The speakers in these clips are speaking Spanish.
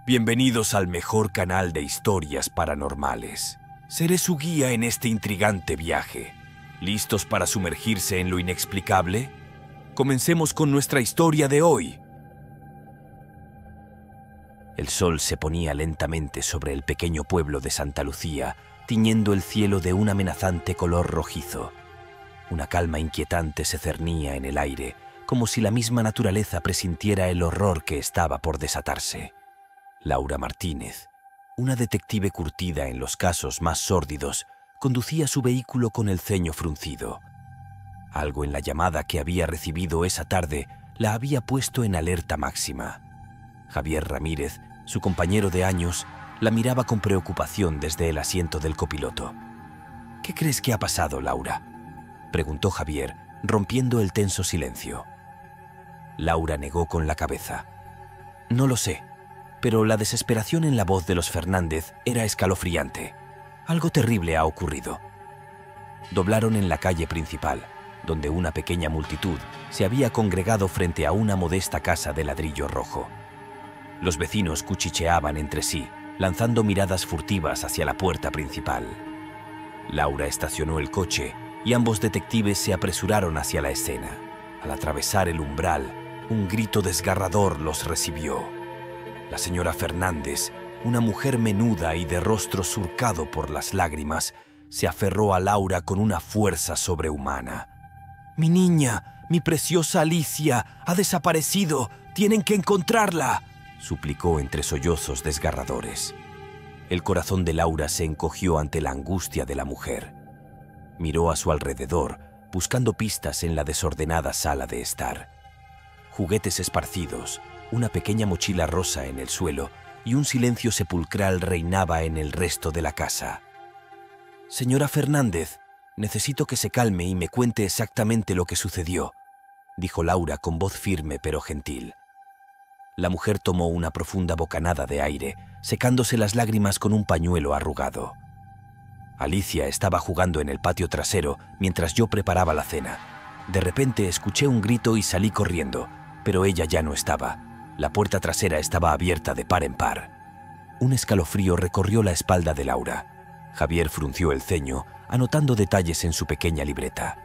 Bienvenidos al mejor canal de historias paranormales. Seré su guía en este intrigante viaje. ¿Listos para sumergirse en lo inexplicable? Comencemos con nuestra historia de hoy. El sol se ponía lentamente sobre el pequeño pueblo de Santa Lucía, tiñendo el cielo de un amenazante color rojizo. Una calma inquietante se cernía en el aire, como si la misma naturaleza presintiera el horror que estaba por desatarse. Laura Martínez, una detective curtida en los casos más sórdidos, conducía su vehículo con el ceño fruncido. Algo en la llamada que había recibido esa tarde la había puesto en alerta máxima. Javier Ramírez, su compañero de años, la miraba con preocupación desde el asiento del copiloto. «¿Qué crees que ha pasado, Laura?», preguntó Javier, rompiendo el tenso silencio. Laura negó con la cabeza. «No lo sé, pero la desesperación en la voz de los Fernández era escalofriante. Algo terrible ha ocurrido». Doblaron en la calle principal, donde una pequeña multitud se había congregado frente a una modesta casa de ladrillo rojo. Los vecinos cuchicheaban entre sí, lanzando miradas furtivas hacia la puerta principal. Laura estacionó el coche y ambos detectives se apresuraron hacia la escena. Al atravesar el umbral, un grito desgarrador los recibió. La señora Fernández, una mujer menuda y de rostro surcado por las lágrimas, se aferró a Laura con una fuerza sobrehumana. «Mi niña, mi preciosa Alicia, ha desaparecido. Tienen que encontrarla», suplicó entre sollozos desgarradores. El corazón de Laura se encogió ante la angustia de la mujer. Miró a su alrededor, buscando pistas en la desordenada sala de estar. Juguetes esparcidos, una pequeña mochila rosa en el suelo y un silencio sepulcral reinaba en el resto de la casa. «Señora Fernández, necesito que se calme y me cuente exactamente lo que sucedió», dijo Laura con voz firme pero gentil. La mujer tomó una profunda bocanada de aire, secándose las lágrimas con un pañuelo arrugado. «Alicia estaba jugando en el patio trasero mientras yo preparaba la cena. De repente escuché un grito y salí corriendo, pero ella ya no estaba. La puerta trasera estaba abierta de par en par». Un escalofrío recorrió la espalda de Laura. Javier frunció el ceño, anotando detalles en su pequeña libreta.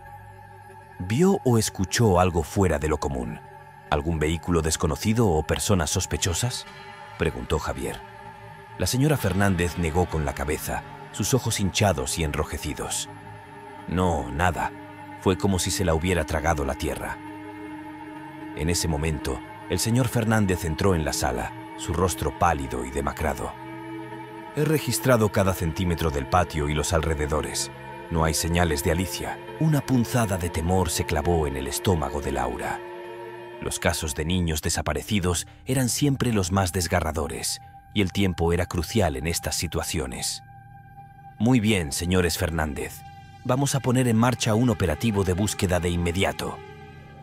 «¿Vio o escuchó algo fuera de lo común? ¿Algún vehículo desconocido o personas sospechosas?», preguntó Javier. La señora Fernández negó con la cabeza, sus ojos hinchados y enrojecidos. «No, nada. Fue como si se la hubiera tragado la tierra». En ese momento, el señor Fernández entró en la sala, su rostro pálido y demacrado. «He registrado cada centímetro del patio y los alrededores. No hay señales de Alicia». Una punzada de temor se clavó en el estómago de Laura. Los casos de niños desaparecidos eran siempre los más desgarradores, y el tiempo era crucial en estas situaciones. «Muy bien, señores Fernández. Vamos a poner en marcha un operativo de búsqueda de inmediato.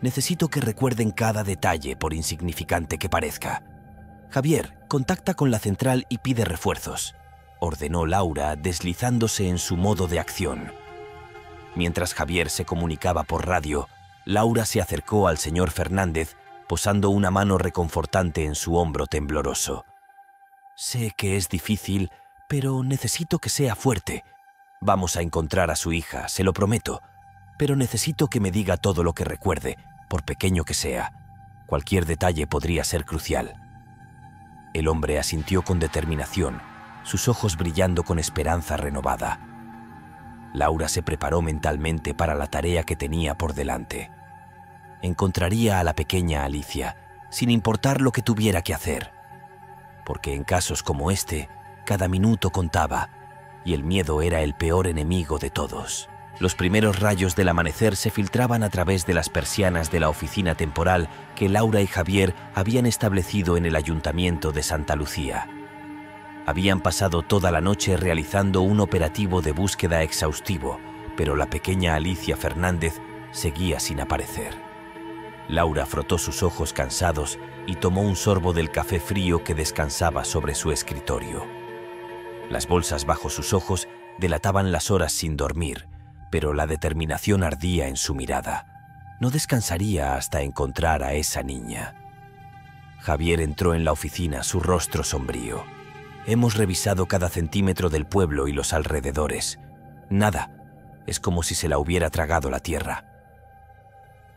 Necesito que recuerden cada detalle, por insignificante que parezca. Javier, contacta con la central y pide refuerzos», ordenó Laura, deslizándose en su modo de acción. Mientras Javier se comunicaba por radio, Laura se acercó al señor Fernández, posando una mano reconfortante en su hombro tembloroso. «Sé que es difícil, pero necesito que sea fuerte. Vamos a encontrar a su hija, se lo prometo, pero necesito que me diga todo lo que recuerde, por pequeño que sea. Cualquier detalle podría ser crucial». El hombre asintió con determinación, sus ojos brillando con esperanza renovada. Laura se preparó mentalmente para la tarea que tenía por delante. Encontraría a la pequeña Alicia, sin importar lo que tuviera que hacer. Porque en casos como este, cada minuto contaba, y el miedo era el peor enemigo de todos. Los primeros rayos del amanecer se filtraban a través de las persianas de la oficina temporal que Laura y Javier habían establecido en el ayuntamiento de Santa Lucía. Habían pasado toda la noche realizando un operativo de búsqueda exhaustivo, pero la pequeña Alicia Fernández seguía sin aparecer. Laura frotó sus ojos cansados y tomó un sorbo del café frío que descansaba sobre su escritorio. Las bolsas bajo sus ojos delataban las horas sin dormir, pero la determinación ardía en su mirada. No descansaría hasta encontrar a esa niña. Javier entró en la oficina, su rostro sombrío. Hemos revisado cada centímetro del pueblo y los alrededores. Nada. Es como si se la hubiera tragado la tierra.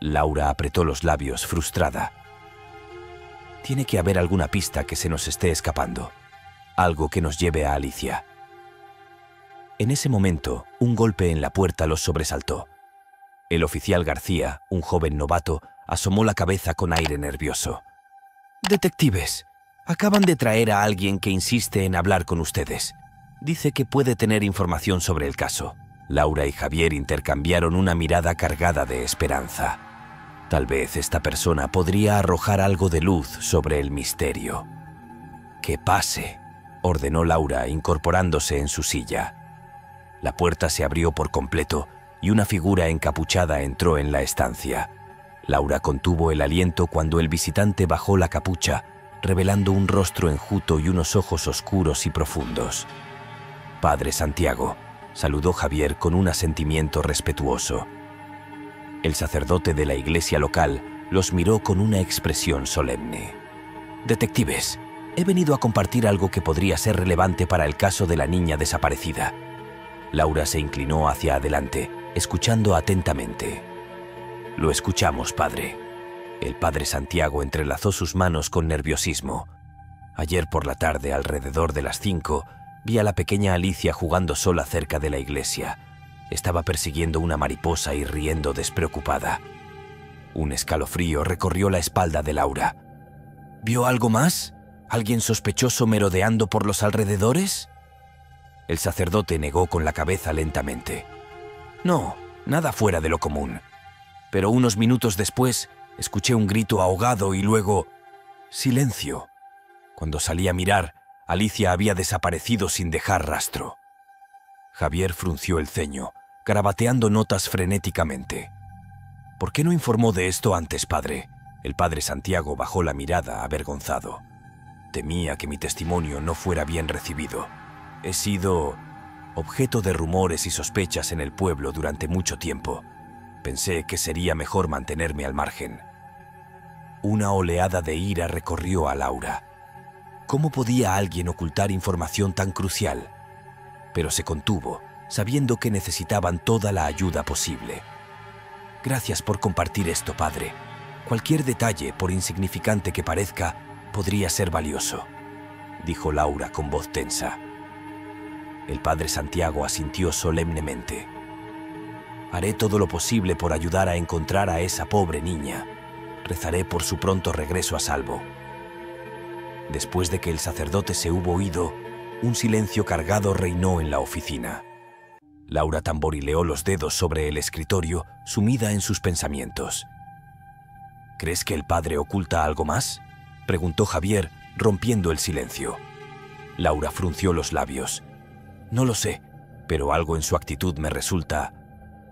Laura apretó los labios, frustrada. Tiene que haber alguna pista que se nos esté escapando. Algo que nos lleve a Alicia. En ese momento, un golpe en la puerta los sobresaltó. El oficial García, un joven novato, asomó la cabeza con aire nervioso. «Detectives, acaban de traer a alguien que insiste en hablar con ustedes. Dice que puede tener información sobre el caso». Laura y Javier intercambiaron una mirada cargada de esperanza. Tal vez esta persona podría arrojar algo de luz sobre el misterio. «Que pase», ordenó Laura, incorporándose en su silla. La puerta se abrió por completo y una figura encapuchada entró en la estancia. Laura contuvo el aliento cuando el visitante bajó la capucha, revelando un rostro enjuto y unos ojos oscuros y profundos. «Padre Santiago», saludó Javier con un asentimiento respetuoso. El sacerdote de la iglesia local los miró con una expresión solemne. «Detectives, he venido a compartir algo que podría ser relevante para el caso de la niña desaparecida». Laura se inclinó hacia adelante, escuchando atentamente. «Lo escuchamos, padre». El padre Santiago entrelazó sus manos con nerviosismo. «Ayer por la tarde, alrededor de las 5, vi a la pequeña Alicia jugando sola cerca de la iglesia. Estaba persiguiendo una mariposa y riendo despreocupada». Un escalofrío recorrió la espalda de Laura. «¿Vio algo más? ¿Alguien sospechoso merodeando por los alrededores?» El sacerdote negó con la cabeza lentamente. «No, nada fuera de lo común. Pero unos minutos después escuché un grito ahogado y luego silencio. Cuando salí a mirar, Alicia había desaparecido sin dejar rastro». Javier frunció el ceño, garabateando notas frenéticamente. «¿Por qué no informó de esto antes, padre?». El padre Santiago bajó la mirada, avergonzado. «Temía que mi testimonio no fuera bien recibido. He sido objeto de rumores y sospechas en el pueblo durante mucho tiempo. Pensé que sería mejor mantenerme al margen». Una oleada de ira recorrió a Laura. ¿Cómo podía alguien ocultar información tan crucial? Pero se contuvo, sabiendo que necesitaban toda la ayuda posible. «Gracias por compartir esto, padre. Cualquier detalle, por insignificante que parezca, podría ser valioso», dijo Laura con voz tensa. El padre Santiago asintió solemnemente. «Haré todo lo posible por ayudar a encontrar a esa pobre niña. Rezaré por su pronto regreso a salvo». Después de que el sacerdote se hubo ido, un silencio cargado reinó en la oficina. Laura tamborileó los dedos sobre el escritorio, sumida en sus pensamientos. «¿Crees que el padre oculta algo más?», preguntó Javier, rompiendo el silencio. Laura frunció los labios. «No lo sé, pero algo en su actitud me resulta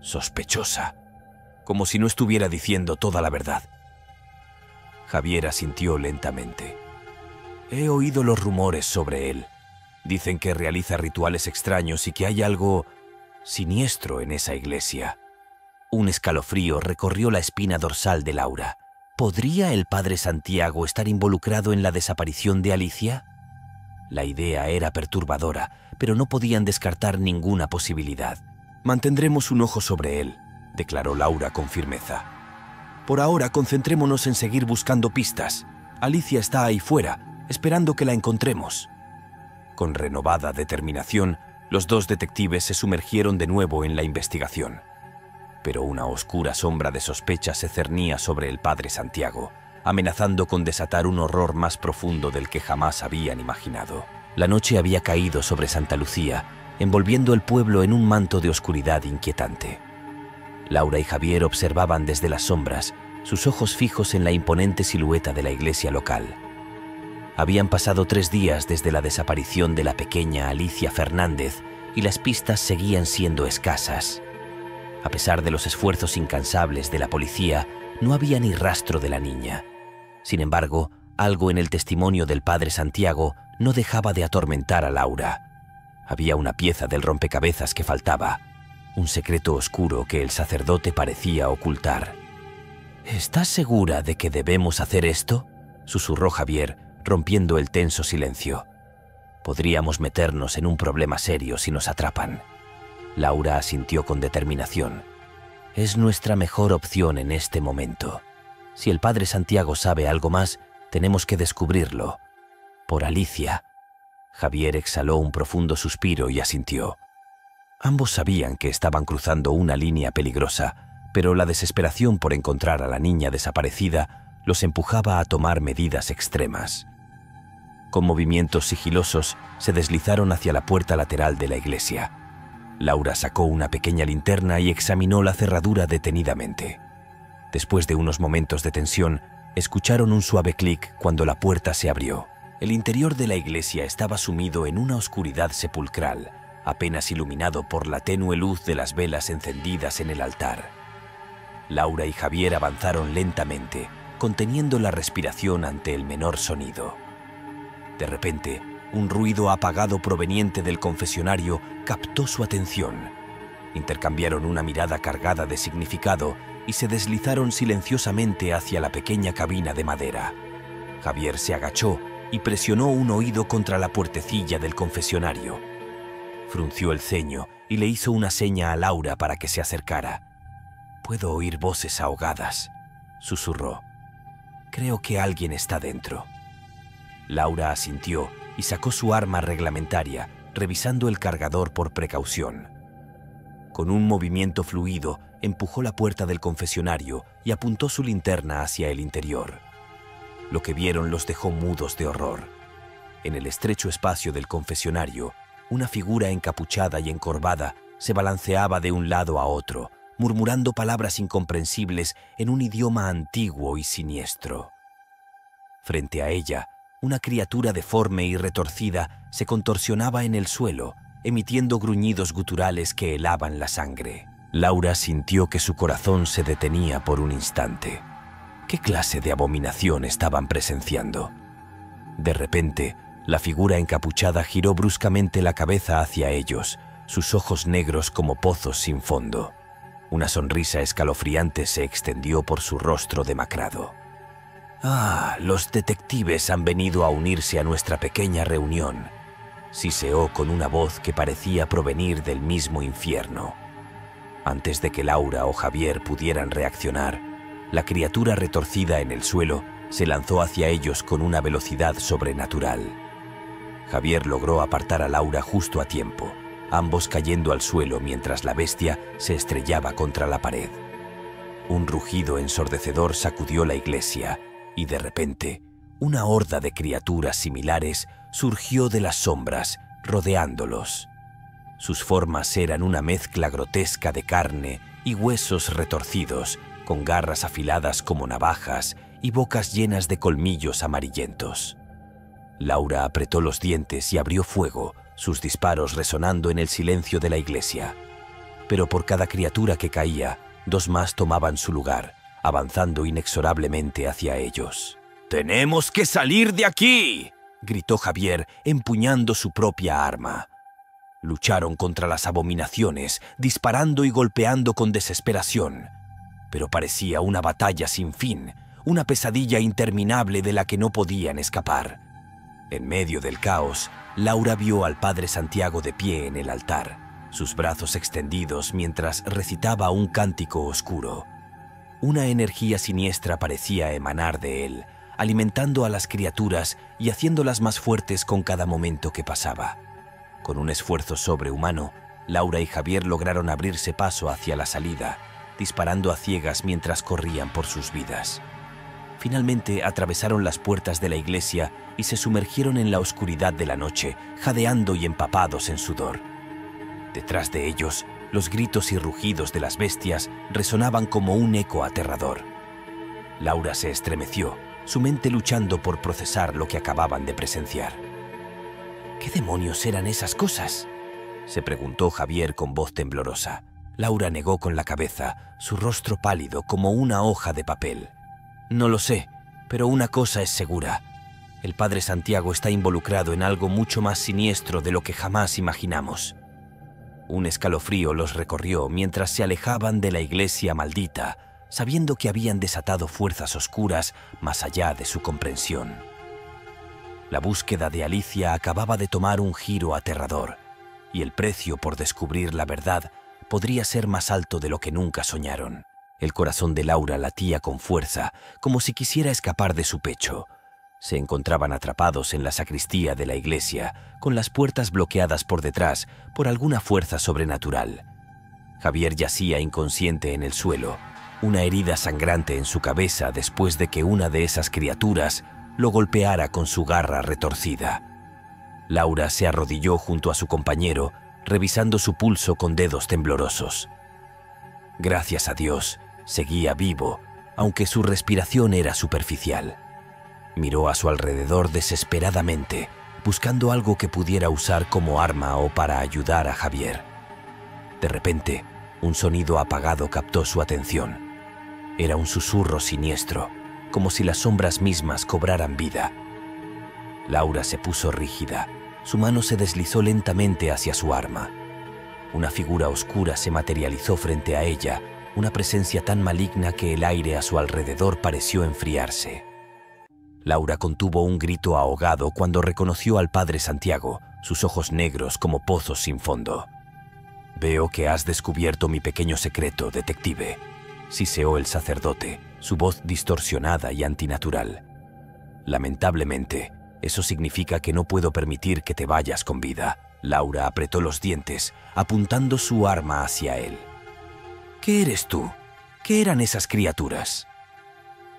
sospechosa, como si no estuviera diciendo toda la verdad». Javier asintió lentamente. «He oído los rumores sobre él. Dicen que realiza rituales extraños y que hay algo siniestro en esa iglesia». Un escalofrío recorrió la espina dorsal de Laura. ¿Podría el padre Santiago estar involucrado en la desaparición de Alicia? La idea era perturbadora, pero no podían descartar ninguna posibilidad. «Mantendremos un ojo sobre él», declaró Laura con firmeza. «Por ahora concentrémonos en seguir buscando pistas. Alicia está ahí fuera, esperando que la encontremos». Con renovada determinación, los dos detectives se sumergieron de nuevo en la investigación. Pero una oscura sombra de sospecha se cernía sobre el padre Santiago, amenazando con desatar un horror más profundo del que jamás habían imaginado. La noche había caído sobre Santa Lucía, envolviendo el pueblo en un manto de oscuridad inquietante. Laura y Javier observaban desde las sombras, sus ojos fijos en la imponente silueta de la iglesia local. Habían pasado 3 días desde la desaparición de la pequeña Alicia Fernández y las pistas seguían siendo escasas. A pesar de los esfuerzos incansables de la policía, no había ni rastro de la niña. Sin embargo, algo en el testimonio del padre Santiago no dejaba de atormentar a Laura. Había una pieza del rompecabezas que faltaba, un secreto oscuro que el sacerdote parecía ocultar. «¿Estás segura de que debemos hacer esto?», susurró Javier, rompiendo el tenso silencio. Podríamos meternos en un problema serio si nos atrapan. Laura asintió con determinación. Es nuestra mejor opción en este momento. Si el padre Santiago sabe algo más, tenemos que descubrirlo. Por Alicia. Javier exhaló un profundo suspiro y asintió. Ambos sabían que estaban cruzando una línea peligrosa, pero la desesperación por encontrar a la niña desaparecida los empujaba a tomar medidas extremas. Con movimientos sigilosos, se deslizaron hacia la puerta lateral de la iglesia. Laura sacó una pequeña linterna y examinó la cerradura detenidamente. Después de unos momentos de tensión, escucharon un suave clic cuando la puerta se abrió. El interior de la iglesia estaba sumido en una oscuridad sepulcral, apenas iluminado por la tenue luz de las velas encendidas en el altar. Laura y Javier avanzaron lentamente, conteniendo la respiración ante el menor sonido. De repente, un ruido apagado proveniente del confesionario captó su atención. Intercambiaron una mirada cargada de significado y se deslizaron silenciosamente hacia la pequeña cabina de madera. Javier se agachó y presionó un oído contra la puertecilla del confesionario. Frunció el ceño y le hizo una seña a Laura para que se acercara. «Puedo oír voces ahogadas», susurró. «Creo que alguien está dentro». Laura asintió y sacó su arma reglamentaria, revisando el cargador por precaución. Con un movimiento fluido, empujó la puerta del confesionario y apuntó su linterna hacia el interior. Lo que vieron los dejó mudos de horror. En el estrecho espacio del confesionario, una figura encapuchada y encorvada se balanceaba de un lado a otro, murmurando palabras incomprensibles en un idioma antiguo y siniestro. Frente a ella, una criatura deforme y retorcida se contorsionaba en el suelo, emitiendo gruñidos guturales que helaban la sangre. Laura sintió que su corazón se detenía por un instante. ¿Qué clase de abominación estaban presenciando? De repente, la figura encapuchada giró bruscamente la cabeza hacia ellos, sus ojos negros como pozos sin fondo. Una sonrisa escalofriante se extendió por su rostro demacrado. «Ah, los detectives han venido a unirse a nuestra pequeña reunión», siseó con una voz que parecía provenir del mismo infierno. Antes de que Laura o Javier pudieran reaccionar, la criatura retorcida en el suelo se lanzó hacia ellos con una velocidad sobrenatural. Javier logró apartar a Laura justo a tiempo, ambos cayendo al suelo mientras la bestia se estrellaba contra la pared. Un rugido ensordecedor sacudió la iglesia y de repente, una horda de criaturas similares surgió de las sombras, rodeándolos. Sus formas eran una mezcla grotesca de carne y huesos retorcidos, con garras afiladas como navajas y bocas llenas de colmillos amarillentos. Laura apretó los dientes y abrió fuego, sus disparos resonando en el silencio de la iglesia. Pero por cada criatura que caía, dos más tomaban su lugar, avanzando inexorablemente hacia ellos. «¡Tenemos que salir de aquí!», gritó Javier, empuñando su propia arma. Lucharon contra las abominaciones, disparando y golpeando con desesperación. Pero parecía una batalla sin fin, una pesadilla interminable de la que no podían escapar. En medio del caos, Laura vio al padre Santiago de pie en el altar, sus brazos extendidos mientras recitaba un cántico oscuro. Una energía siniestra parecía emanar de él, alimentando a las criaturas y haciéndolas más fuertes con cada momento que pasaba. Con un esfuerzo sobrehumano, Laura y Javier lograron abrirse paso hacia la salida, disparando a ciegas mientras corrían por sus vidas. Finalmente atravesaron las puertas de la iglesia y se sumergieron en la oscuridad de la noche, jadeando y empapados en sudor. Detrás de ellos, los gritos y rugidos de las bestias resonaban como un eco aterrador. Laura se estremeció, su mente luchando por procesar lo que acababan de presenciar. «¿Qué demonios eran esas cosas?», se preguntó Javier con voz temblorosa. Laura negó con la cabeza, su rostro pálido como una hoja de papel. «No lo sé, pero una cosa es segura. El padre Santiago está involucrado en algo mucho más siniestro de lo que jamás imaginamos». Un escalofrío los recorrió mientras se alejaban de la iglesia maldita, sabiendo que habían desatado fuerzas oscuras más allá de su comprensión. La búsqueda de Alicia acababa de tomar un giro aterrador, y el precio por descubrir la verdad podría ser más alto de lo que nunca soñaron. El corazón de Laura latía con fuerza, como si quisiera escapar de su pecho. Se encontraban atrapados en la sacristía de la iglesia, con las puertas bloqueadas por detrás por alguna fuerza sobrenatural. Javier yacía inconsciente en el suelo, una herida sangrante en su cabeza después de que una de esas criaturas lo golpeara con su garra retorcida. Laura se arrodilló junto a su compañero, revisando su pulso con dedos temblorosos. Gracias a Dios, seguía vivo, aunque su respiración era superficial. Miró a su alrededor desesperadamente, buscando algo que pudiera usar como arma o para ayudar a Javier. De repente, un sonido apagado captó su atención. Era un susurro siniestro, como si las sombras mismas cobraran vida. Laura se puso rígida. Su mano se deslizó lentamente hacia su arma. Una figura oscura se materializó frente a ella, una presencia tan maligna que el aire a su alrededor pareció enfriarse. Laura contuvo un grito ahogado cuando reconoció al padre Santiago, sus ojos negros como pozos sin fondo. «Veo que has descubierto mi pequeño secreto, detective», siseó el sacerdote, su voz distorsionada y antinatural. «Lamentablemente, eso significa que no puedo permitir que te vayas con vida». Laura apretó los dientes, apuntando su arma hacia él. «¿Qué eres tú? ¿Qué eran esas criaturas?»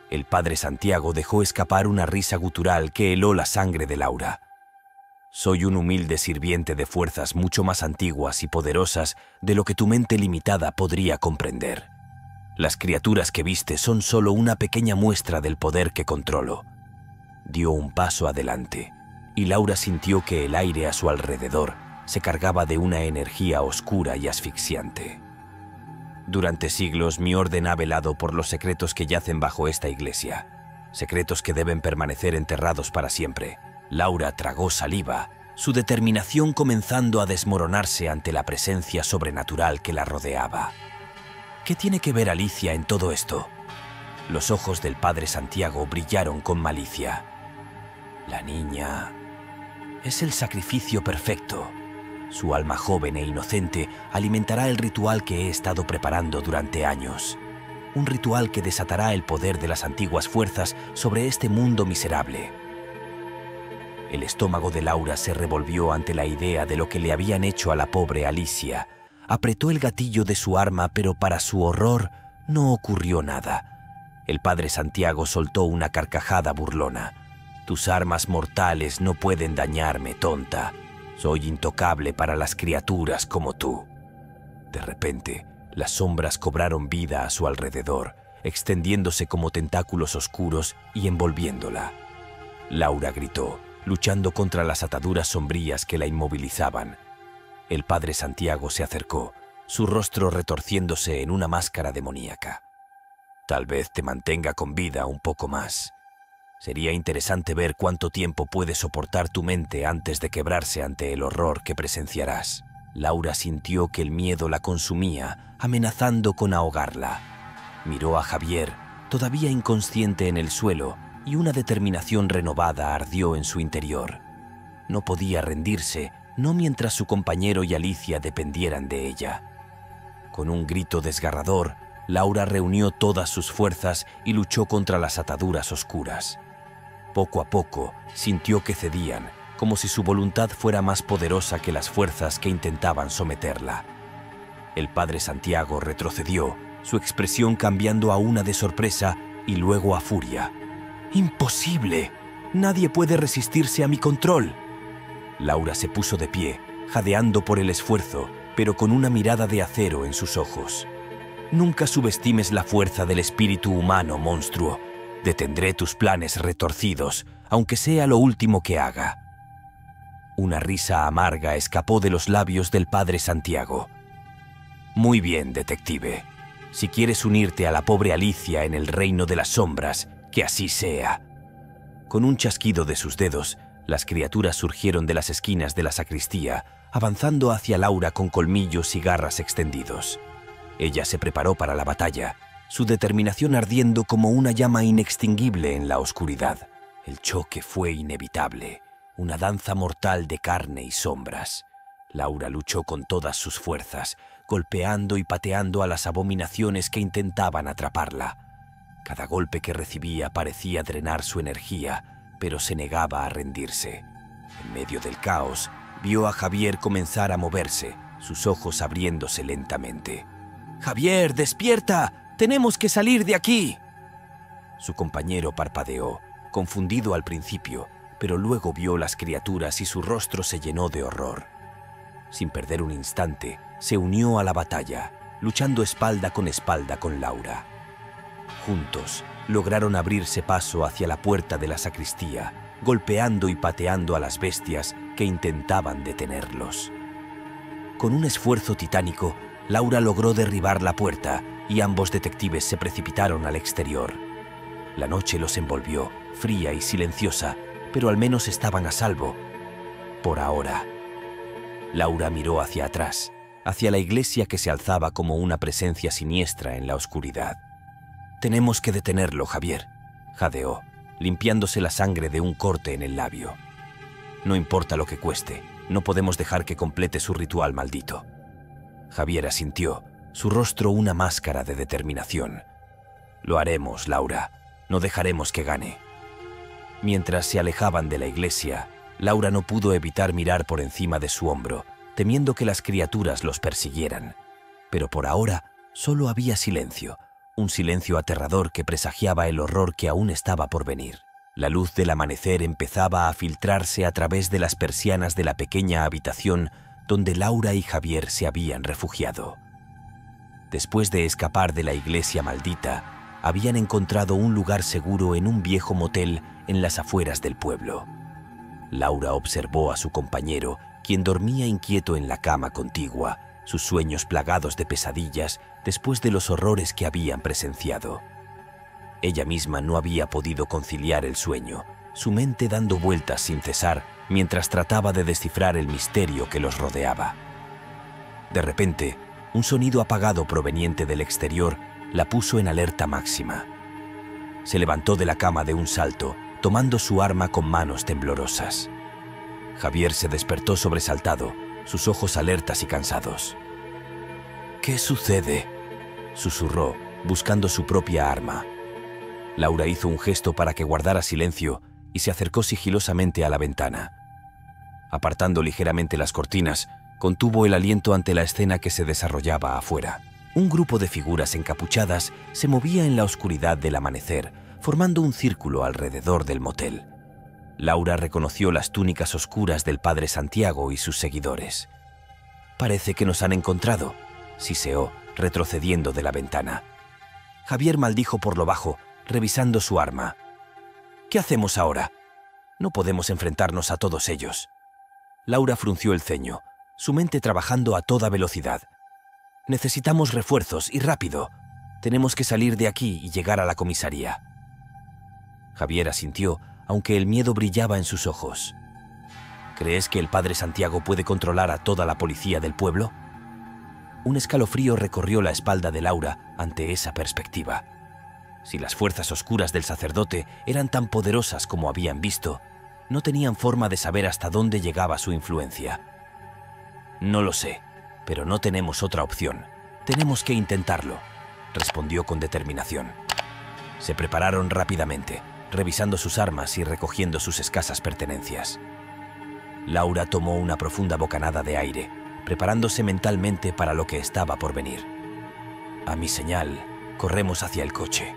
El padre Santiago dejó escapar una risa gutural que heló la sangre de Laura. «Soy un humilde sirviente de fuerzas mucho más antiguas y poderosas de lo que tu mente limitada podría comprender. Las criaturas que viste son solo una pequeña muestra del poder que controlo». Dio un paso adelante, y Laura sintió que el aire a su alrededor se cargaba de una energía oscura y asfixiante. «Durante siglos mi orden ha velado por los secretos que yacen bajo esta iglesia, secretos que deben permanecer enterrados para siempre». Laura tragó saliva, su determinación comenzando a desmoronarse ante la presencia sobrenatural que la rodeaba. ¿Qué tiene que ver Alicia en todo esto? Los ojos del padre Santiago brillaron con malicia. La niña es el sacrificio perfecto. Su alma joven e inocente alimentará el ritual que he estado preparando durante años. Un ritual que desatará el poder de las antiguas fuerzas sobre este mundo miserable. El estómago de Laura se revolvió ante la idea de lo que le habían hecho a la pobre Alicia. Apretó el gatillo de su arma, pero para su horror no ocurrió nada. El padre Santiago soltó una carcajada burlona. «Tus armas mortales no pueden dañarme, tonta. Soy intocable para las criaturas como tú». De repente, las sombras cobraron vida a su alrededor, extendiéndose como tentáculos oscuros y envolviéndola. Laura gritó, luchando contra las ataduras sombrías que la inmovilizaban. El padre Santiago se acercó, su rostro retorciéndose en una máscara demoníaca. «Tal vez te mantenga con vida un poco más. Sería interesante ver cuánto tiempo puede soportar tu mente antes de quebrarse ante el horror que presenciarás». Laura sintió que el miedo la consumía, amenazando con ahogarla. Miró a Javier, todavía inconsciente en el suelo, y una determinación renovada ardió en su interior. No podía rendirse, no mientras su compañero y Alicia dependieran de ella. Con un grito desgarrador, Laura reunió todas sus fuerzas y luchó contra las ataduras oscuras. Poco a poco, sintió que cedían, como si su voluntad fuera más poderosa que las fuerzas que intentaban someterla. El padre Santiago retrocedió, su expresión cambiando a una de sorpresa y luego a furia. «¡Imposible! Nadie puede resistirse a mi control». Laura se puso de pie, jadeando por el esfuerzo, pero con una mirada de acero en sus ojos. «Nunca subestimes la fuerza del espíritu humano, monstruo. Detendré tus planes retorcidos, aunque sea lo último que haga». Una risa amarga escapó de los labios del padre Santiago. «Muy bien, detective. Si quieres unirte a la pobre Alicia en el reino de las sombras, que así sea». Con un chasquido de sus dedos, las criaturas surgieron de las esquinas de la sacristía, avanzando hacia Laura con colmillos y garras extendidos. Ella se preparó para la batalla, su determinación ardiendo como una llama inextinguible en la oscuridad. El choque fue inevitable, una danza mortal de carne y sombras. Laura luchó con todas sus fuerzas, golpeando y pateando a las abominaciones que intentaban atraparla. Cada golpe que recibía parecía drenar su energía, pero se negaba a rendirse. En medio del caos, vio a Javier comenzar a moverse, sus ojos abriéndose lentamente. «¡Javier, despierta! ¡Tenemos que salir de aquí!» Su compañero parpadeó, confundido al principio, pero luego vio las criaturas y su rostro se llenó de horror. Sin perder un instante, se unió a la batalla, luchando espalda con Laura. Juntos, lograron abrirse paso hacia la puerta de la sacristía, golpeando y pateando a las bestias que intentaban detenerlos. Con un esfuerzo titánico, Laura logró derribar la puerta y ambos detectives se precipitaron al exterior. La noche los envolvió, fría y silenciosa, pero al menos estaban a salvo. Por ahora. Laura miró hacia atrás, hacia la iglesia que se alzaba como una presencia siniestra en la oscuridad. «Tenemos que detenerlo, Javier», jadeó, limpiándose la sangre de un corte en el labio. «No importa lo que cueste, no podemos dejar que complete su ritual maldito». Javier asintió, su rostro una máscara de determinación. «Lo haremos, Laura. No dejaremos que gane». Mientras se alejaban de la iglesia, Laura no pudo evitar mirar por encima de su hombro, temiendo que las criaturas los persiguieran. Pero por ahora solo había silencio, un silencio aterrador que presagiaba el horror que aún estaba por venir. La luz del amanecer empezaba a filtrarse a través de las persianas de la pequeña habitación donde Laura y Javier se habían refugiado. Después de escapar de la iglesia maldita, habían encontrado un lugar seguro en un viejo motel en las afueras del pueblo. Laura observó a su compañero, quien dormía inquieto en la cama contigua, sus sueños plagados de pesadillas después de los horrores que habían presenciado. Ella misma no había podido conciliar el sueño, su mente dando vueltas sin cesar mientras trataba de descifrar el misterio que los rodeaba. De repente, un sonido apagado proveniente del exterior la puso en alerta máxima. Se levantó de la cama de un salto, tomando su arma con manos temblorosas. Javier se despertó sobresaltado, sus ojos alertas y cansados. «¿Qué sucede?», susurró, buscando su propia arma. Laura hizo un gesto para que guardara silencio y se acercó sigilosamente a la ventana. Apartando ligeramente las cortinas, contuvo el aliento ante la escena que se desarrollaba afuera. Un grupo de figuras encapuchadas se movía en la oscuridad del amanecer, formando un círculo alrededor del motel. Laura reconoció las túnicas oscuras del padre Santiago y sus seguidores. «Parece que nos han encontrado», siseó, retrocediendo de la ventana. Javier maldijo por lo bajo, revisando su arma. «¿Qué hacemos ahora? No podemos enfrentarnos a todos ellos». Laura frunció el ceño, su mente trabajando a toda velocidad. «Necesitamos refuerzos y rápido. Tenemos que salir de aquí y llegar a la comisaría». Javier asintió, aunque el miedo brillaba en sus ojos. «¿Crees que el padre Santiago puede controlar a toda la policía del pueblo?». Un escalofrío recorrió la espalda de Laura ante esa perspectiva. Si las fuerzas oscuras del sacerdote eran tan poderosas como habían visto, no tenían forma de saber hasta dónde llegaba su influencia. «No lo sé, pero no tenemos otra opción. Tenemos que intentarlo», respondió con determinación. Se prepararon rápidamente, revisando sus armas y recogiendo sus escasas pertenencias. Laura tomó una profunda bocanada de aire, preparándose mentalmente para lo que estaba por venir. «A mi señal, corremos hacia el coche.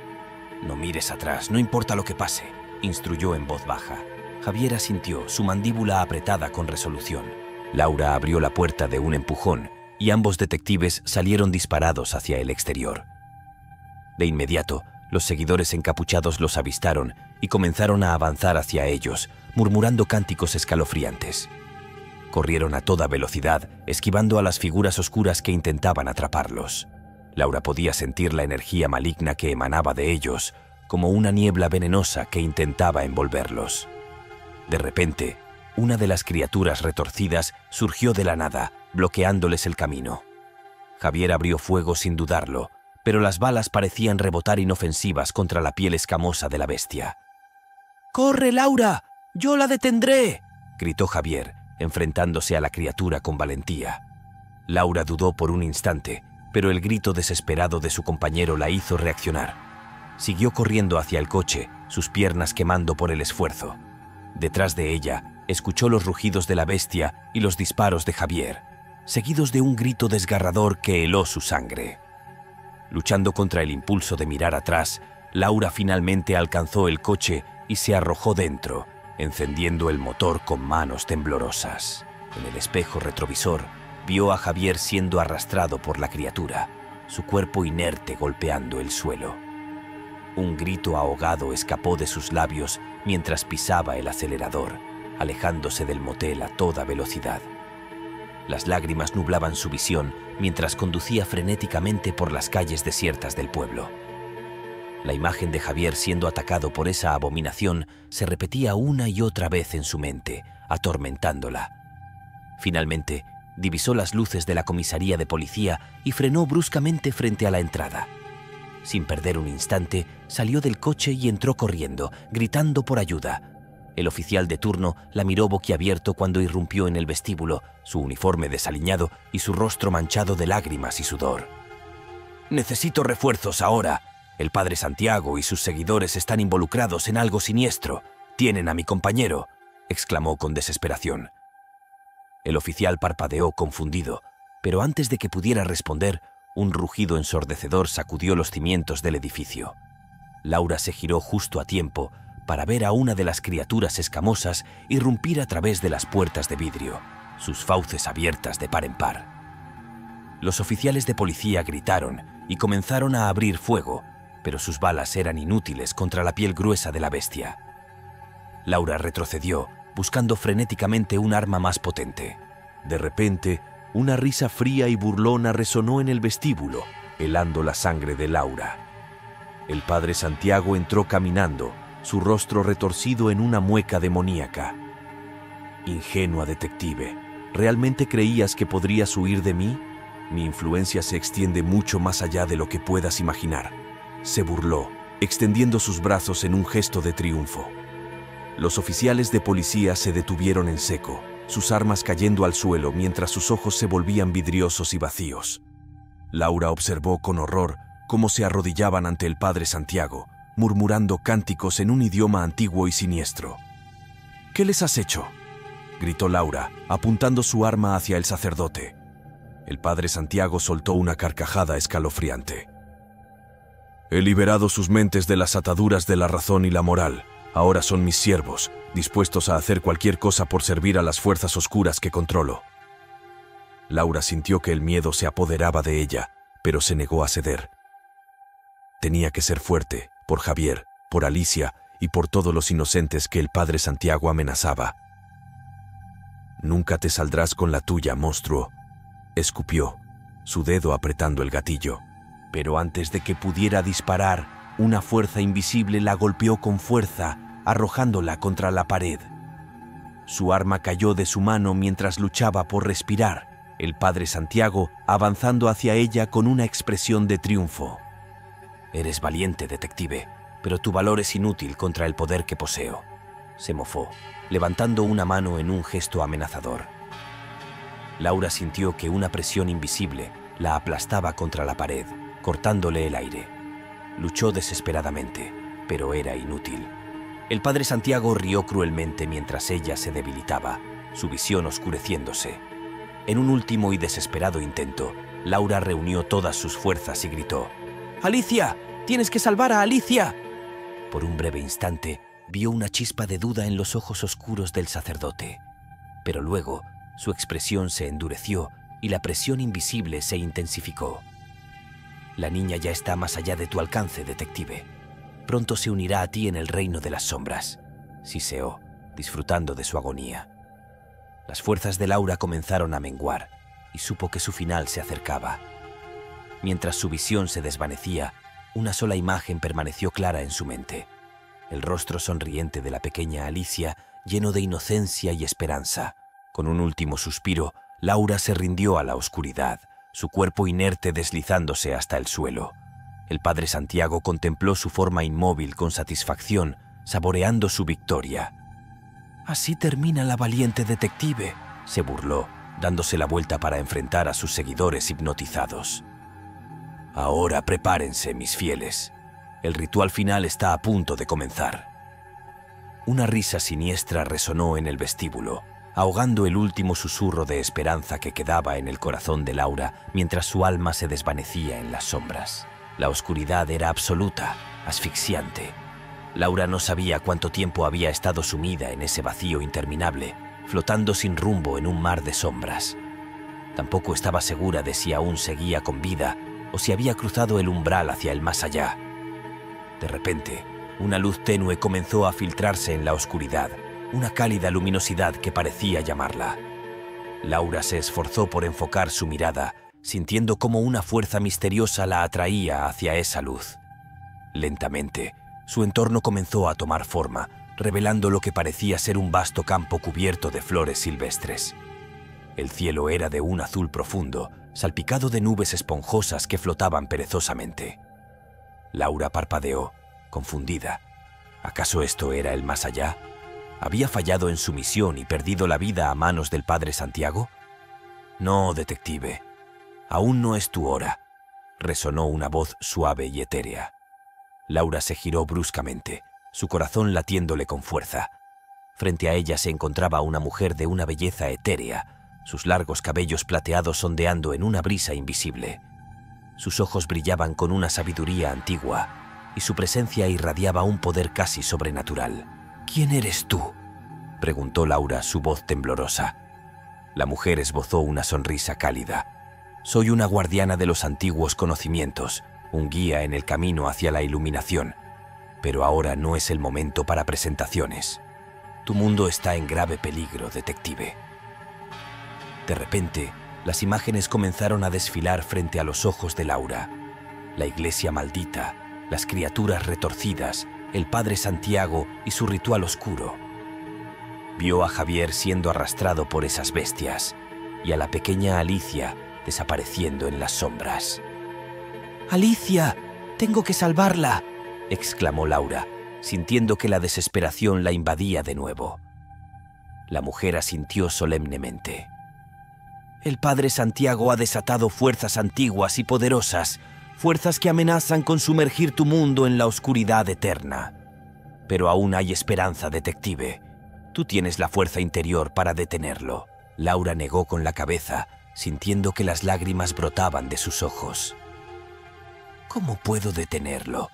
No mires atrás, no importa lo que pase», instruyó en voz baja. Javier asintió, su mandíbula apretada con resolución. Laura abrió la puerta de un empujón y ambos detectives salieron disparados hacia el exterior. De inmediato, los seguidores encapuchados los avistaron y comenzaron a avanzar hacia ellos, murmurando cánticos escalofriantes. Corrieron a toda velocidad, esquivando a las figuras oscuras que intentaban atraparlos. Laura podía sentir la energía maligna que emanaba de ellos, como una niebla venenosa que intentaba envolverlos. De repente, una de las criaturas retorcidas surgió de la nada, bloqueándoles el camino. Javier abrió fuego sin dudarlo, pero las balas parecían rebotar inofensivas contra la piel escamosa de la bestia. «¡Corre, Laura! ¡Yo la detendré!», gritó Javier, enfrentándose a la criatura con valentía. Laura dudó por un instante, pero el grito desesperado de su compañero la hizo reaccionar. Siguió corriendo hacia el coche, sus piernas quemando por el esfuerzo. Detrás de ella, escuchó los rugidos de la bestia y los disparos de Javier, seguidos de un grito desgarrador que heló su sangre. Luchando contra el impulso de mirar atrás, Laura finalmente alcanzó el coche y se arrojó dentro, encendiendo el motor con manos temblorosas. En el espejo retrovisor, vio a Javier siendo arrastrado por la criatura, su cuerpo inerte golpeando el suelo. Un grito ahogado escapó de sus labios mientras pisaba el acelerador, alejándose del motel a toda velocidad. Las lágrimas nublaban su visión mientras conducía frenéticamente por las calles desiertas del pueblo. La imagen de Javier siendo atacado por esa abominación se repetía una y otra vez en su mente, atormentándola. Finalmente, divisó las luces de la comisaría de policía y frenó bruscamente frente a la entrada. Sin perder un instante, salió del coche y entró corriendo, gritando por ayuda. El oficial de turno la miró boquiabierto cuando irrumpió en el vestíbulo, su uniforme desaliñado y su rostro manchado de lágrimas y sudor. «Necesito refuerzos ahora. El padre Santiago y sus seguidores están involucrados en algo siniestro. Tienen a mi compañero», exclamó con desesperación. El oficial parpadeó confundido, pero antes de que pudiera responder, un rugido ensordecedor sacudió los cimientos del edificio. Laura se giró justo a tiempo para ver a una de las criaturas escamosas irrumpir a través de las puertas de vidrio, sus fauces abiertas de par en par. Los oficiales de policía gritaron y comenzaron a abrir fuego, pero sus balas eran inútiles contra la piel gruesa de la bestia. Laura retrocedió, buscando frenéticamente un arma más potente. De repente, una risa fría y burlona resonó en el vestíbulo, helando la sangre de Laura. El padre Santiago entró caminando, su rostro retorcido en una mueca demoníaca. «Ingenua detective, ¿realmente creías que podrías huir de mí? Mi influencia se extiende mucho más allá de lo que puedas imaginar», se burló, extendiendo sus brazos en un gesto de triunfo. Los oficiales de policía se detuvieron en seco, sus armas cayendo al suelo mientras sus ojos se volvían vidriosos y vacíos. Laura observó con horror cómo se arrodillaban ante el padre Santiago, murmurando cánticos en un idioma antiguo y siniestro. «¿Qué les has hecho?», gritó Laura, apuntando su arma hacia el sacerdote. El padre Santiago soltó una carcajada escalofriante. «He liberado sus mentes de las ataduras de la razón y la moral. Ahora son mis siervos, dispuestos a hacer cualquier cosa por servir a las fuerzas oscuras que controlo». Laura sintió que el miedo se apoderaba de ella, pero se negó a ceder. Tenía que ser fuerte, por Javier, por Alicia y por todos los inocentes que el padre Santiago amenazaba. «Nunca te saldrás con la tuya, monstruo», escupió, su dedo apretando el gatillo. Pero antes de que pudiera disparar, una fuerza invisible la golpeó con fuerza, arrojándola contra la pared. Su arma cayó de su mano mientras luchaba por respirar, el padre Santiago avanzando hacia ella con una expresión de triunfo. «Eres valiente, detective, pero tu valor es inútil contra el poder que poseo», se mofó, levantando una mano en un gesto amenazador. Laura sintió que una presión invisible la aplastaba contra la pared, cortándole el aire. Luchó desesperadamente, pero era inútil. El padre Santiago rió cruelmente mientras ella se debilitaba, su visión oscureciéndose. En un último y desesperado intento, Laura reunió todas sus fuerzas y gritó: «¡Alicia! ¡Tienes que salvar a Alicia!». Por un breve instante, vio una chispa de duda en los ojos oscuros del sacerdote, pero luego su expresión se endureció y la presión invisible se intensificó. «La niña ya está más allá de tu alcance, detective. Pronto se unirá a ti en el reino de las sombras», siseó, disfrutando de su agonía. Las fuerzas de Laura comenzaron a menguar y supo que su final se acercaba. Mientras su visión se desvanecía, una sola imagen permaneció clara en su mente: el rostro sonriente de la pequeña Alicia, lleno de inocencia y esperanza. Con un último suspiro, Laura se rindió a la oscuridad, su cuerpo inerte deslizándose hasta el suelo. El padre Santiago contempló su forma inmóvil con satisfacción, saboreando su victoria. «Así termina la valiente detective», se burló, dándose la vuelta para enfrentar a sus seguidores hipnotizados. «Ahora prepárense, mis fieles. El ritual final está a punto de comenzar». Una risa siniestra resonó en el vestíbulo, ahogando el último susurro de esperanza que quedaba en el corazón de Laura mientras su alma se desvanecía en las sombras. La oscuridad era absoluta, asfixiante. Laura no sabía cuánto tiempo había estado sumida en ese vacío interminable, flotando sin rumbo en un mar de sombras. Tampoco estaba segura de si aún seguía con vida o si había cruzado el umbral hacia el más allá. De repente, una luz tenue comenzó a filtrarse en la oscuridad, una cálida luminosidad que parecía llamarla. Laura se esforzó por enfocar su mirada, sintiendo cómo una fuerza misteriosa la atraía hacia esa luz. Lentamente, su entorno comenzó a tomar forma, revelando lo que parecía ser un vasto campo cubierto de flores silvestres. El cielo era de un azul profundo, salpicado de nubes esponjosas que flotaban perezosamente. Laura parpadeó, confundida. ¿Acaso esto era el más allá? ¿Había fallado en su misión y perdido la vida a manos del padre Santiago? «No, detective, aún no es tu hora», resonó una voz suave y etérea. Laura se giró bruscamente, su corazón latiéndole con fuerza. Frente a ella se encontraba una mujer de una belleza etérea, sus largos cabellos plateados ondeando en una brisa invisible. Sus ojos brillaban con una sabiduría antigua y su presencia irradiaba un poder casi sobrenatural. «¿Quién eres tú?», preguntó Laura, su voz temblorosa. La mujer esbozó una sonrisa cálida. «Soy una guardiana de los antiguos conocimientos, un guía en el camino hacia la iluminación. Pero ahora no es el momento para presentaciones. Tu mundo está en grave peligro, detective». De repente, las imágenes comenzaron a desfilar frente a los ojos de Laura. La iglesia maldita, las criaturas retorcidas, el padre Santiago y su ritual oscuro. Vio a Javier siendo arrastrado por esas bestias y a la pequeña Alicia desapareciendo en las sombras. «¡Alicia! ¡Tengo que salvarla!», exclamó Laura, sintiendo que la desesperación la invadía de nuevo. La mujer asintió solemnemente. «El padre Santiago ha desatado fuerzas antiguas y poderosas, fuerzas que amenazan con sumergir tu mundo en la oscuridad eterna. Pero aún hay esperanza, detective. Tú tienes la fuerza interior para detenerlo». Laura negó con la cabeza, sintiendo que las lágrimas brotaban de sus ojos. «¿Cómo puedo detenerlo?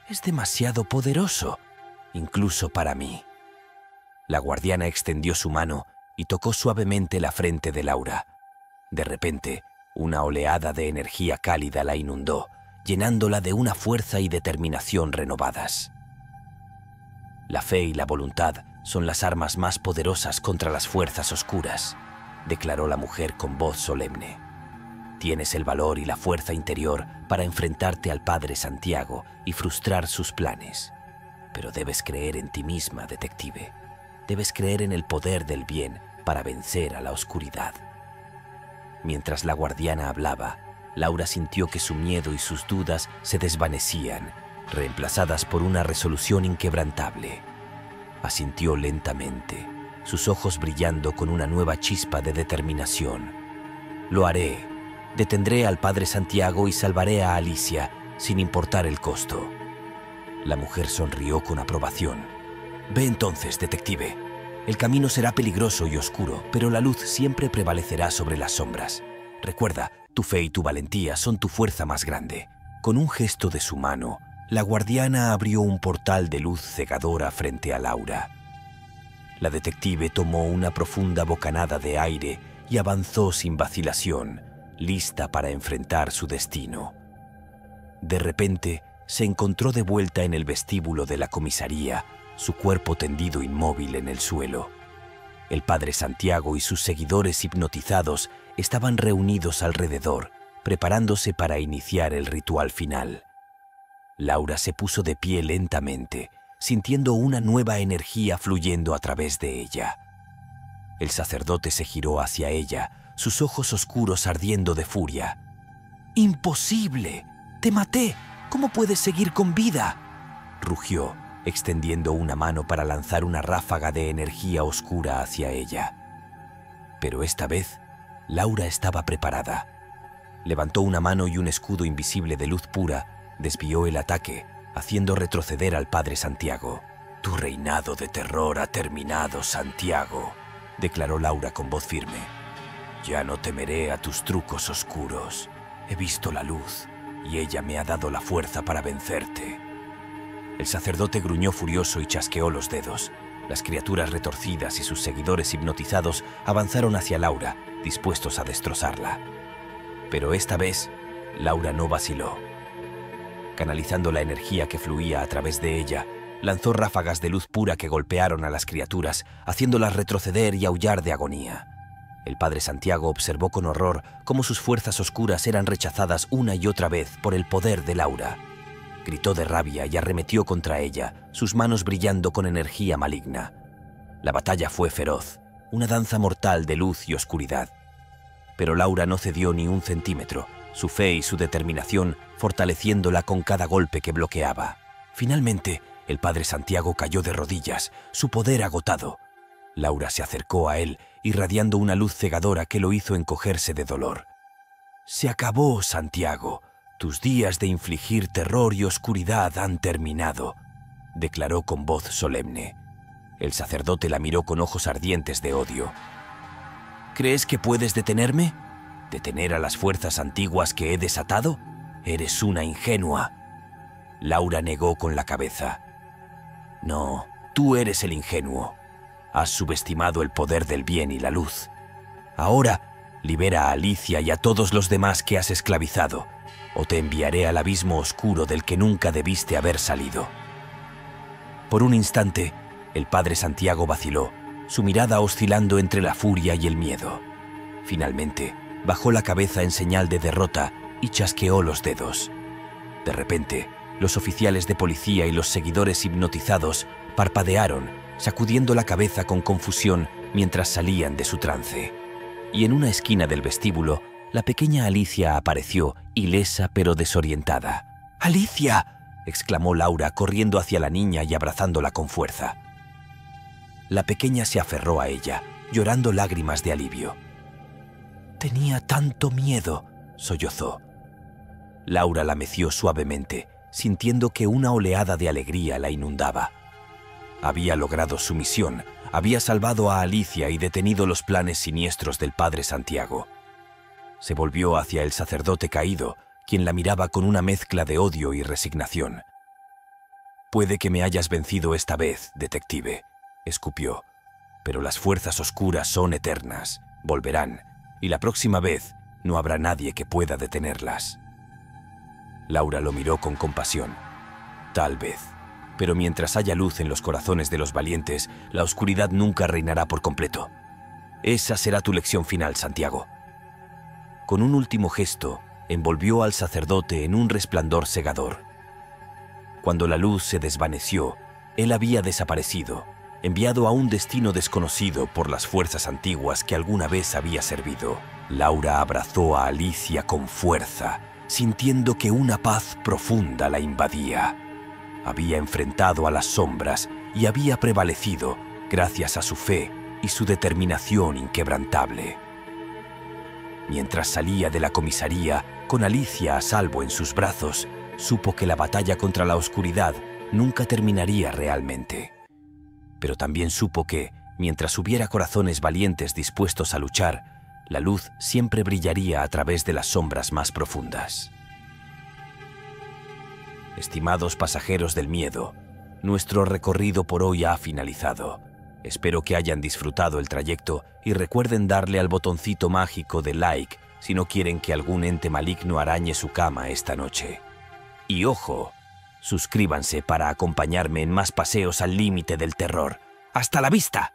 Es demasiado poderoso, incluso para mí». La guardiana extendió su mano y tocó suavemente la frente de Laura. De repente, una oleada de energía cálida la inundó, llenándola de una fuerza y determinación renovadas. «La fe y la voluntad son las armas más poderosas contra las fuerzas oscuras», declaró la mujer con voz solemne. «Tienes el valor y la fuerza interior para enfrentarte al padre Santiago y frustrar sus planes. Pero debes creer en ti misma, detective. Debes creer en el poder del bien para vencer a la oscuridad». Mientras la guardiana hablaba, Laura sintió que su miedo y sus dudas se desvanecían, reemplazadas por una resolución inquebrantable. Asintió lentamente, sus ojos brillando con una nueva chispa de determinación. «Lo haré. Detendré al padre Santiago y salvaré a Alicia, sin importar el costo». La mujer sonrió con aprobación. «Ve entonces, detective. El camino será peligroso y oscuro, pero la luz siempre prevalecerá sobre las sombras. Recuerda, tu fe y tu valentía son tu fuerza más grande». Con un gesto de su mano, la guardiana abrió un portal de luz cegadora frente a Laura. La detective tomó una profunda bocanada de aire y avanzó sin vacilación, lista para enfrentar su destino. De repente, se encontró de vuelta en el vestíbulo de la comisaría, su cuerpo tendido inmóvil en el suelo. El padre Santiago y sus seguidores hipnotizados estaban reunidos alrededor, preparándose para iniciar el ritual final. Laura se puso de pie lentamente, sintiendo una nueva energía fluyendo a través de ella. El sacerdote se giró hacia ella, sus ojos oscuros ardiendo de furia. «¡Imposible! ¡Te maté! ¿Cómo puedes seguir con vida?», rugió, extendiendo una mano para lanzar una ráfaga de energía oscura hacia ella. Pero esta vez, Laura estaba preparada. Levantó una mano y un escudo invisible de luz pura desvió el ataque, haciendo retroceder al padre Santiago. «Tu reinado de terror ha terminado, Santiago», declaró Laura con voz firme. «Ya no temeré a tus trucos oscuros. He visto la luz y ella me ha dado la fuerza para vencerte». El sacerdote gruñó furioso y chasqueó los dedos. Las criaturas retorcidas y sus seguidores hipnotizados avanzaron hacia Laura, dispuestos a destrozarla. Pero esta vez, Laura no vaciló. Canalizando la energía que fluía a través de ella, lanzó ráfagas de luz pura que golpearon a las criaturas, haciéndolas retroceder y aullar de agonía. El padre Santiago observó con horror cómo sus fuerzas oscuras eran rechazadas una y otra vez por el poder de Laura. Gritó de rabia y arremetió contra ella, sus manos brillando con energía maligna. La batalla fue feroz, una danza mortal de luz y oscuridad. Pero Laura no cedió ni un centímetro, su fe y su determinación fortaleciéndola con cada golpe que bloqueaba. Finalmente, el padre Santiago cayó de rodillas, su poder agotado. Laura se acercó a él, irradiando una luz cegadora que lo hizo encogerse de dolor. «Se acabó, Santiago. Tus días de infligir terror y oscuridad han terminado», declaró con voz solemne. El sacerdote la miró con ojos ardientes de odio. «¿Crees que puedes detenerme? ¿Detener a las fuerzas antiguas que he desatado? Eres una ingenua». Laura negó con la cabeza. «No, tú eres el ingenuo. Has subestimado el poder del bien y la luz. Ahora, libera a Alicia y a todos los demás que has esclavizado, o te enviaré al abismo oscuro del que nunca debiste haber salido». Por un instante, el padre Santiago vaciló, su mirada oscilando entre la furia y el miedo. Finalmente, bajó la cabeza en señal de derrota y chasqueó los dedos. De repente, los oficiales de policía y los seguidores hipnotizados parpadearon, sacudiendo la cabeza con confusión mientras salían de su trance. Y en una esquina del vestíbulo, la pequeña Alicia apareció, ilesa pero desorientada. «¡Alicia!», exclamó Laura, corriendo hacia la niña y abrazándola con fuerza. La pequeña se aferró a ella, llorando lágrimas de alivio. «Tenía tanto miedo», sollozó. Laura la meció suavemente, sintiendo que una oleada de alegría la inundaba. Había logrado su misión, había salvado a Alicia y detenido los planes siniestros del padre Santiago. Se volvió hacia el sacerdote caído, quien la miraba con una mezcla de odio y resignación. «Puede que me hayas vencido esta vez, detective», escupió, «pero las fuerzas oscuras son eternas, volverán, y la próxima vez no habrá nadie que pueda detenerlas». Laura lo miró con compasión. «Tal vez, pero mientras haya luz en los corazones de los valientes, la oscuridad nunca reinará por completo. Esa será tu lección final, Santiago». Con un último gesto, envolvió al sacerdote en un resplandor cegador. Cuando la luz se desvaneció, él había desaparecido, enviado a un destino desconocido por las fuerzas antiguas que alguna vez había servido. Laura abrazó a Alicia con fuerza, sintiendo que una paz profunda la invadía. Había enfrentado a las sombras y había prevalecido gracias a su fe y su determinación inquebrantable. Mientras salía de la comisaría, con Alicia a salvo en sus brazos, supo que la batalla contra la oscuridad nunca terminaría realmente. Pero también supo que, mientras hubiera corazones valientes dispuestos a luchar, la luz siempre brillaría a través de las sombras más profundas. Estimados pasajeros del miedo, nuestro recorrido por hoy ha finalizado. Espero que hayan disfrutado el trayecto y recuerden darle al botoncito mágico de like si no quieren que algún ente maligno arañe su cama esta noche. Y ojo, suscríbanse para acompañarme en más paseos al límite del terror. ¡Hasta la vista!